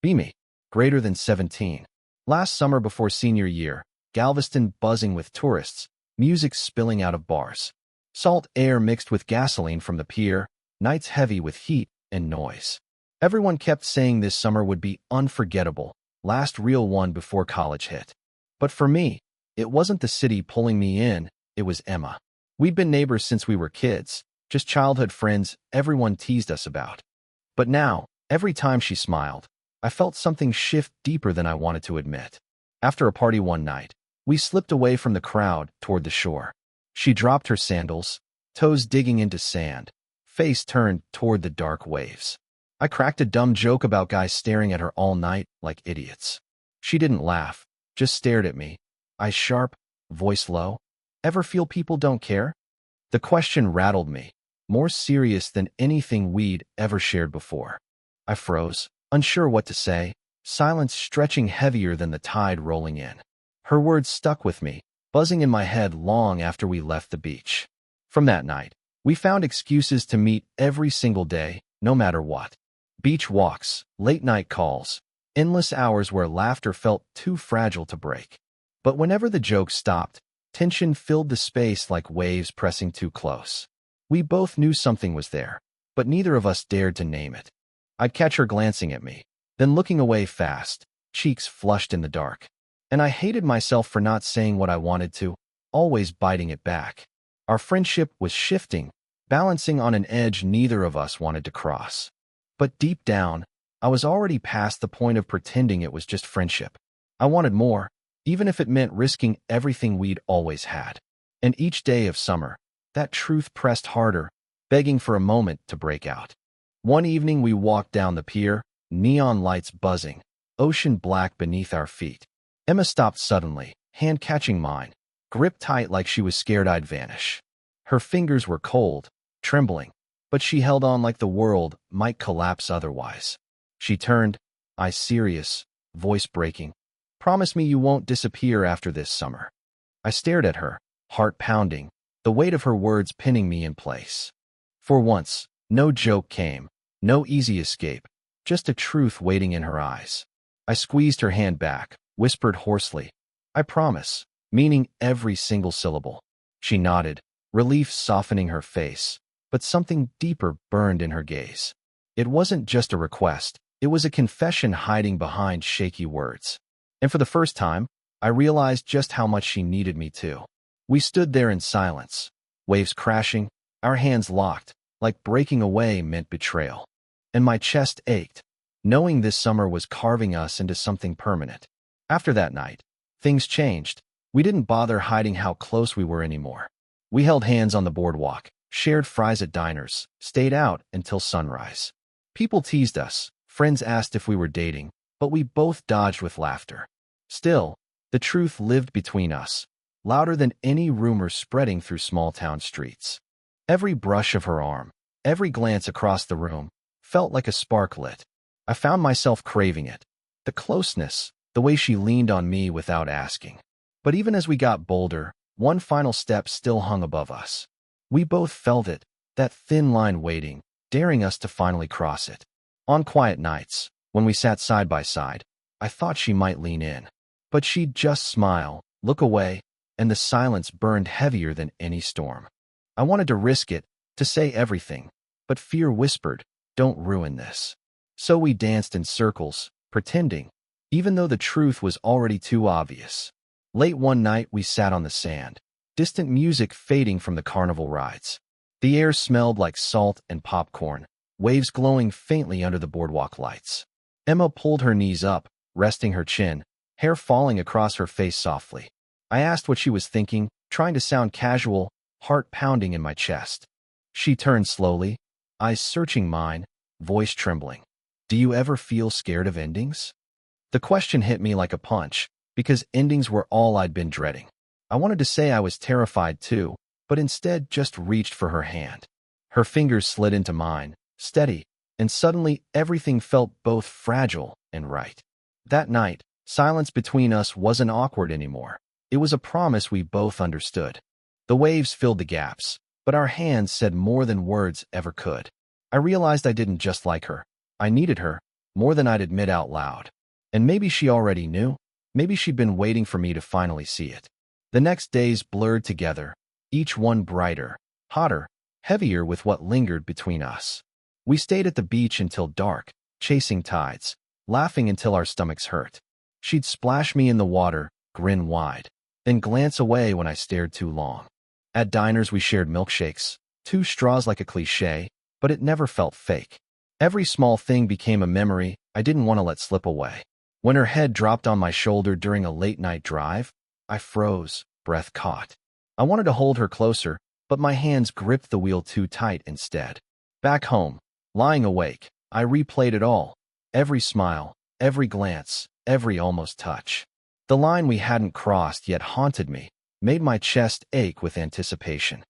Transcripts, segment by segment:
Me. Greater than 17. Last summer before senior year, Galveston buzzing with tourists, music spilling out of bars. Salt air mixed with gasoline from the pier, nights heavy with heat and noise. Everyone kept saying this summer would be unforgettable, last real one before college hit. But for me, it wasn't the city pulling me in, it was Emma. We'd been neighbors since we were kids, just childhood friends everyone teased us about. But now, every time she smiled, I felt something shift deeper than I wanted to admit. After a party one night, we slipped away from the crowd toward the shore. She dropped her sandals, toes digging into sand, face turned toward the dark waves. I cracked a dumb joke about guys staring at her all night like idiots. She didn't laugh, just stared at me, eyes sharp, voice low. Ever feel people don't care? The question rattled me, more serious than anything we'd ever shared before. I froze, unsure what to say, silence stretching heavier than the tide rolling in. Her words stuck with me, buzzing in my head long after we left the beach. From that night, we found excuses to meet every single day, no matter what. Beach walks, late-night calls, endless hours where laughter felt too fragile to break. But whenever the jokes stopped, tension filled the space like waves pressing too close. We both knew something was there, but neither of us dared to name it. I'd catch her glancing at me, then looking away fast, cheeks flushed in the dark. And I hated myself for not saying what I wanted to, always biting it back. Our friendship was shifting, balancing on an edge neither of us wanted to cross. But deep down, I was already past the point of pretending it was just friendship. I wanted more, even if it meant risking everything we'd always had. And each day of summer, that truth pressed harder, begging for a moment to break out. One evening we walked down the pier, neon lights buzzing, ocean black beneath our feet. Emma stopped suddenly, hand catching mine, gripped tight like she was scared I'd vanish. Her fingers were cold, trembling, but she held on like the world might collapse otherwise. She turned, eyes serious, voice breaking. "Promise me you won't disappear after this summer." I stared at her, heart pounding, the weight of her words pinning me in place. For once, no joke came, no easy escape, just a truth waiting in her eyes. I squeezed her hand back, whispered hoarsely, "I promise," meaning every single syllable. She nodded, relief softening her face, but something deeper burned in her gaze. It wasn't just a request, it was a confession hiding behind shaky words. And for the first time, I realized just how much she needed me too. We stood there in silence, waves crashing, our hands locked, like breaking away meant betrayal. And my chest ached, knowing this summer was carving us into something permanent. After that night, things changed. We didn't bother hiding how close we were anymore. We held hands on the boardwalk, shared fries at diners, stayed out until sunrise. People teased us, friends asked if we were dating, but we both dodged with laughter. Still, the truth lived between us, louder than any rumor spreading through small-town streets. Every brush of her arm, every glance across the room, felt like a spark lit. I found myself craving it. The closeness, the way she leaned on me without asking. But even as we got bolder, one final step still hung above us. We both felt it, that thin line waiting, daring us to finally cross it. On quiet nights, when we sat side by side, I thought she might lean in. But she'd just smile, look away, and the silence burned heavier than any storm. I wanted to risk it, to say everything, but fear whispered, "Don't ruin this." So we danced in circles, pretending, even though the truth was already too obvious. Late one night we sat on the sand, distant music fading from the carnival rides. The air smelled like salt and popcorn, waves glowing faintly under the boardwalk lights. Emma pulled her knees up, resting her chin, hair falling across her face softly. I asked what she was thinking, trying to sound casual, heart pounding in my chest. She turned slowly, eyes searching mine, voice trembling. "Do you ever feel scared of endings?" The question hit me like a punch, because endings were all I'd been dreading. I wanted to say I was terrified too, but instead just reached for her hand. Her fingers slid into mine, steady, and suddenly everything felt both fragile and right. That night, silence between us wasn't awkward anymore. It was a promise we both understood. The waves filled the gaps, but our hands said more than words ever could. I realized I didn't just like her. I needed her, more than I'd admit out loud. And maybe she already knew. Maybe she'd been waiting for me to finally see it. The next days blurred together, each one brighter, hotter, heavier with what lingered between us. We stayed at the beach until dark, chasing tides, laughing until our stomachs hurt. She'd splash me in the water, grin wide, then glance away when I stared too long. At diners we shared milkshakes, two straws like a cliché, but it never felt fake. Every small thing became a memory I didn't want to let slip away. When her head dropped on my shoulder during a late-night drive, I froze, breath caught. I wanted to hold her closer, but my hands gripped the wheel too tight instead. Back home, lying awake, I replayed it all. Every smile, every glance, every almost touch. The line we hadn't crossed yet haunted me, made my chest ache with anticipation.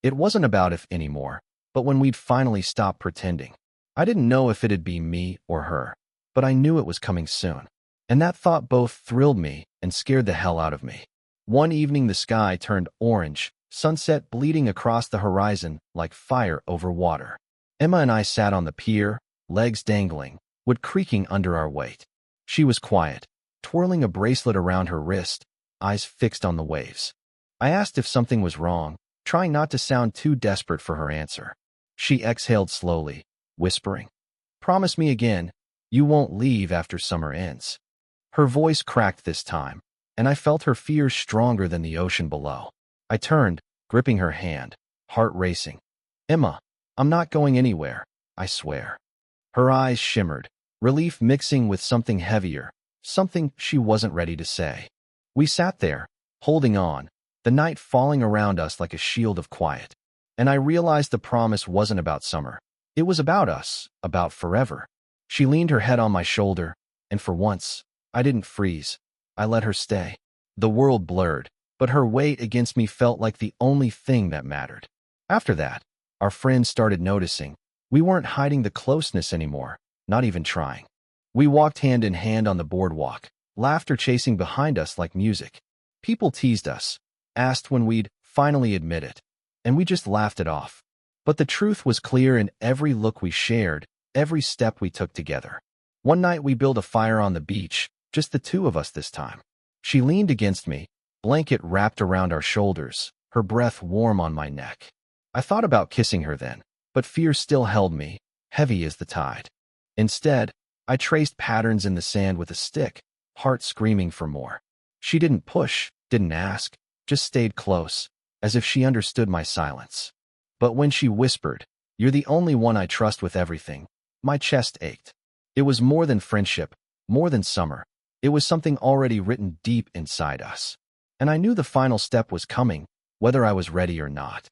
It wasn't about if anymore, but when we'd finally stop pretending. I didn't know if it'd be me or her, but I knew it was coming soon. And that thought both thrilled me and scared the hell out of me. One evening the sky turned orange, sunset bleeding across the horizon like fire over water. Emma and I sat on the pier, legs dangling, wood creaking under our weight. She was quiet, twirling a bracelet around her wrist, eyes fixed on the waves. I asked if something was wrong, trying not to sound too desperate for her answer. She exhaled slowly, whispering, "Promise me again, you won't leave after summer ends." Her voice cracked this time, and I felt her fears stronger than the ocean below. I turned, gripping her hand, heart racing. "Emma, I'm not going anywhere, I swear." Her eyes shimmered, relief mixing with something heavier, something she wasn't ready to say. We sat there, holding on, the night falling around us like a shield of quiet. And I realized the promise wasn't about summer. It was about us, about forever. She leaned her head on my shoulder, and for once, I didn't freeze. I let her stay. The world blurred, but her weight against me felt like the only thing that mattered. After that, our friends started noticing. We weren't hiding the closeness anymore, not even trying. We walked hand in hand on the boardwalk, laughter chasing behind us like music. People teased us, asked when we'd finally admit it, and we just laughed it off. But the truth was clear in every look we shared, every step we took together. One night we built a fire on the beach, just the two of us this time. She leaned against me, blanket wrapped around our shoulders, her breath warm on my neck. I thought about kissing her then, but fear still held me, heavy as the tide. Instead, I traced patterns in the sand with a stick, heart screaming for more. She didn't push, didn't ask, just stayed close, as if she understood my silence. But when she whispered, "You're the only one I trust with everything," my chest ached. It was more than friendship, more than summer. It was something already written deep inside us. And I knew the final step was coming, whether I was ready or not.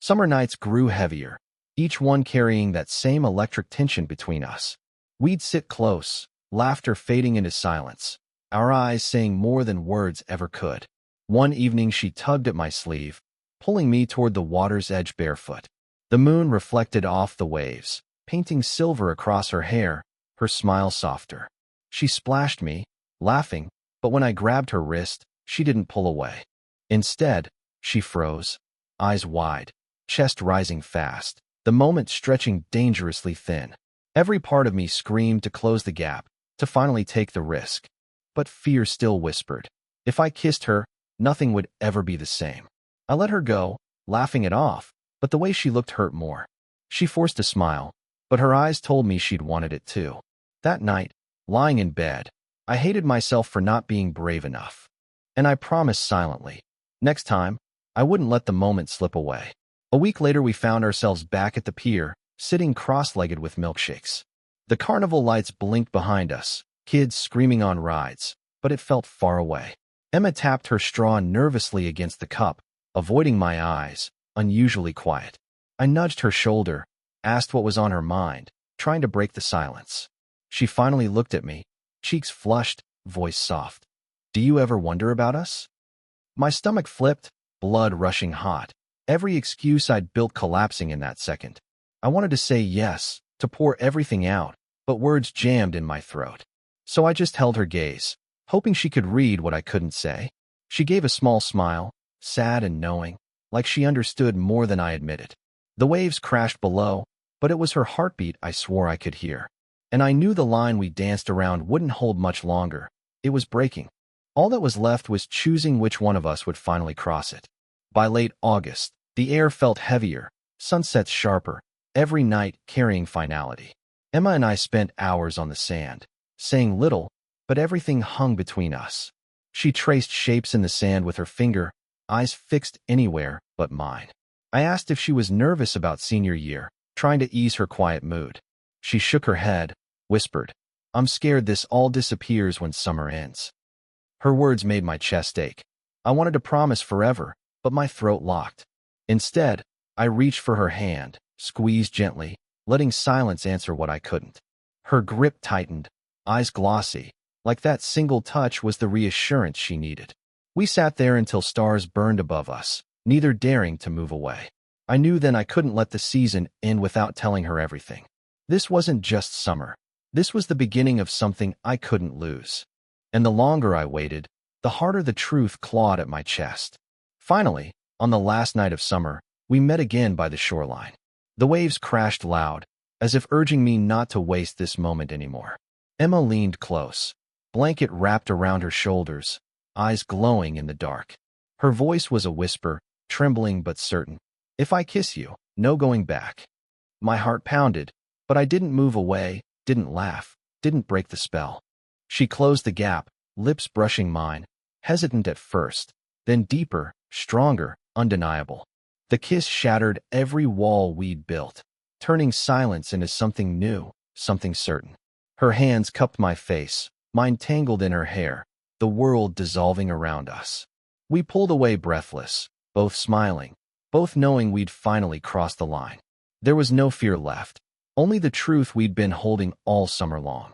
Summer nights grew heavier, each one carrying that same electric tension between us. We'd sit close, laughter fading into silence, our eyes saying more than words ever could. One evening she tugged at my sleeve, pulling me toward the water's edge barefoot. The moon reflected off the waves, painting silver across her hair, her smile softer. She splashed me, laughing, but when I grabbed her wrist, she didn't pull away. Instead, she froze, eyes wide, chest rising fast, the moment stretching dangerously thin. Every part of me screamed to close the gap, to finally take the risk. But fear still whispered. If I kissed her, nothing would ever be the same. I let her go, laughing it off, but the way she looked hurt more. She forced a smile, but her eyes told me she'd wanted it too. That night, lying in bed, I hated myself for not being brave enough. And I promised silently, next time, I wouldn't let the moment slip away. A week later we found ourselves back at the pier, sitting cross-legged with milkshakes. The carnival lights blinked behind us, kids screaming on rides, but it felt far away. Emma tapped her straw nervously against the cup, avoiding my eyes, unusually quiet. I nudged her shoulder, asked what was on her mind, trying to break the silence. She finally looked at me, cheeks flushed, voice soft. "Do you ever wonder about us?" My stomach flipped, blood rushing hot, every excuse I'd built collapsing in that second. I wanted to say yes, to pour everything out, but words jammed in my throat. So I just held her gaze, hoping she could read what I couldn't say. She gave a small smile, sad and knowing, like she understood more than I admitted. The waves crashed below, but it was her heartbeat I swore I could hear. and I knew the line we danced around wouldn't hold much longer. It was breaking. All that was left was choosing which one of us would finally cross it. By late August, the air felt heavier, sunsets sharper, every night carrying finality. Emma and I spent hours on the sand, saying little, but everything hung between us. She traced shapes in the sand with her finger, eyes fixed anywhere but mine. I asked if she was nervous about senior year, trying to ease her quiet mood. She shook her head, whispered, "I'm scared this all disappears when summer ends." Her words made my chest ache. I wanted to promise forever, but my throat locked. Instead, I reached for her hand, squeezed gently, letting silence answer what I couldn't. Her grip tightened, eyes glossy, like that single touch was the reassurance she needed. We sat there until stars burned above us, neither daring to move away. I knew then I couldn't let the season end without telling her everything. This wasn't just summer. This was the beginning of something I couldn't lose. And the longer I waited, the harder the truth clawed at my chest. Finally, on the last night of summer, we met again by the shoreline. The waves crashed loud, as if urging me not to waste this moment anymore. Emma leaned close, blanket wrapped around her shoulders, eyes glowing in the dark. Her voice was a whisper, trembling but certain. "If I kiss you, no going back." My heart pounded, but I didn't move away, didn't laugh, didn't break the spell. She closed the gap, lips brushing mine, hesitant at first, then deeper, stronger, undeniable. The kiss shattered every wall we'd built, turning silence into something new, something certain. Her hands cupped my face, mine tangled in her hair, the world dissolving around us. We pulled away breathless, both smiling, both knowing we'd finally crossed the line. There was no fear left, only the truth we'd been holding all summer long.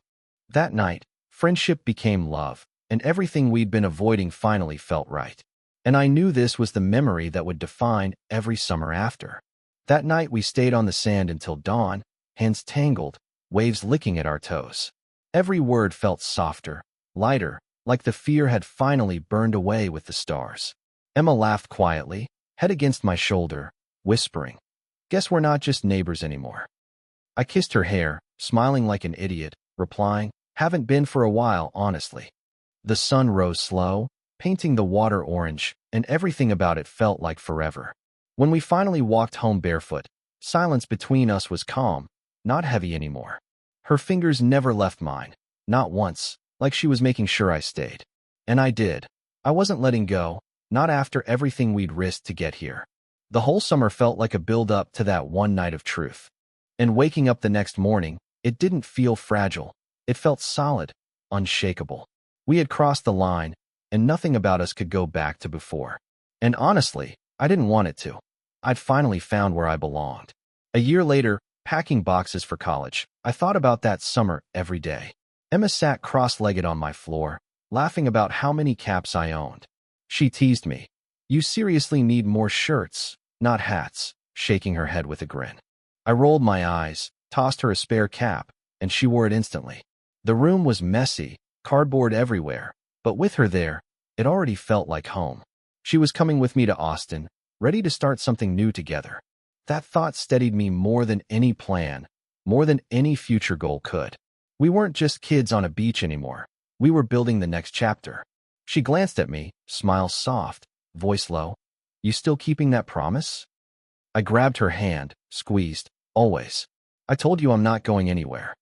That night, friendship became love, and everything we'd been avoiding finally felt right. And I knew this was the memory that would define every summer after. That night we stayed on the sand until dawn, hands tangled, waves licking at our toes. Every word felt softer, lighter, like the fear had finally burned away with the stars. Emma laughed quietly, head against my shoulder, whispering, "Guess we're not just neighbors anymore." I kissed her hair, smiling like an idiot, replying, "Haven't been for a while, honestly." The sun rose slow, painting the water orange, and everything about it felt like forever. When we finally walked home barefoot, silence between us was calm, not heavy anymore. Her fingers never left mine, not once, like she was making sure I stayed. And I did. I wasn't letting go, not after everything we'd risked to get here. The whole summer felt like a build-up to that one night of truth. And waking up the next morning, it didn't feel fragile. It felt solid, unshakable. We had crossed the line, and nothing about us could go back to before. And honestly, I didn't want it to. I'd finally found where I belonged. A year later, packing boxes for college, I thought about that summer every day. Emma sat cross-legged on my floor, laughing about how many caps I owned. She teased me. "You seriously need more shirts, not hats," shaking her head with a grin. I rolled my eyes, tossed her a spare cap, and she wore it instantly. The room was messy, cardboard everywhere, but with her there, it already felt like home. She was coming with me to Austin, ready to start something new together. That thought steadied me more than any plan, more than any future goal could. We weren't just kids on a beach anymore. We were building the next chapter. She glanced at me, smile soft, voice low. "You still keeping that promise?" I grabbed her hand, squeezed. "Always. I told you I'm not going anywhere."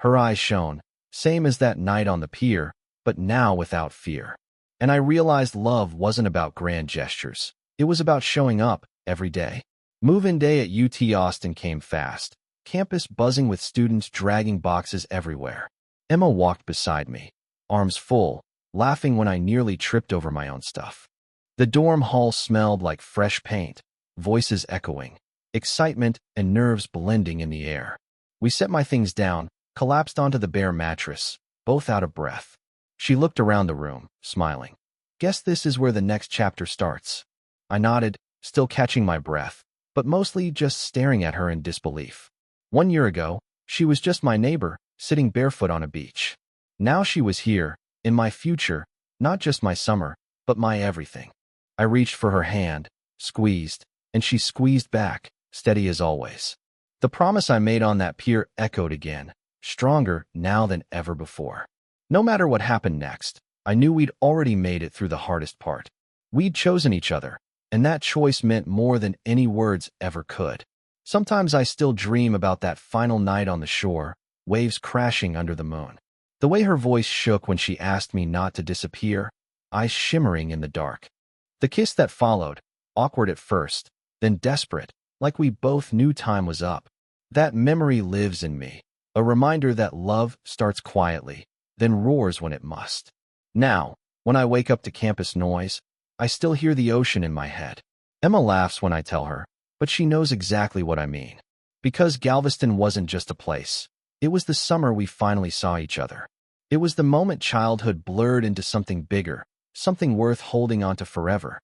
Her eyes shone, same as that night on the pier, but now without fear. And I realized love wasn't about grand gestures. It was about showing up every day. Move-in day at UT Austin came fast, campus buzzing with students dragging boxes everywhere. Emma walked beside me, arms full, laughing when I nearly tripped over my own stuff. The dorm hall smelled like fresh paint, voices echoing, excitement and nerves blending in the air. We set my things down, collapsed onto the bare mattress, both out of breath. She looked around the room, smiling. "Guess this is where the next chapter starts." I nodded, still catching my breath, but mostly just staring at her in disbelief. 1 year ago, she was just my neighbor, sitting barefoot on a beach. Now she was here, in my future, not just my summer, but my everything. I reached for her hand, squeezed, and she squeezed back, steady as always. The promise I made on that pier echoed again, stronger now than ever before. No matter what happened next, I knew we'd already made it through the hardest part. We'd chosen each other, and that choice meant more than any words ever could. Sometimes I still dream about that final night on the shore, waves crashing under the moon. The way her voice shook when she asked me not to disappear, eyes shimmering in the dark. The kiss that followed, awkward at first, then desperate, like we both knew time was up. That memory lives in me, a reminder that love starts quietly, then roars when it must. Now, when I wake up to campus noise, I still hear the ocean in my head. Emma laughs when I tell her, but she knows exactly what I mean. Because Galveston wasn't just a place. It was the summer we finally saw each other. It was the moment childhood blurred into something bigger, something worth holding on to forever.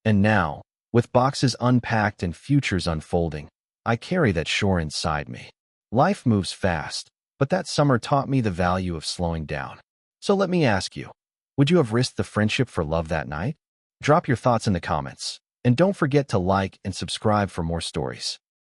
And now, with boxes unpacked and futures unfolding, I carry that shore inside me. Life moves fast, but that summer taught me the value of slowing down. So let me ask you, would you have risked the friendship for love that night? Drop your thoughts in the comments, and don't forget to like and subscribe for more stories.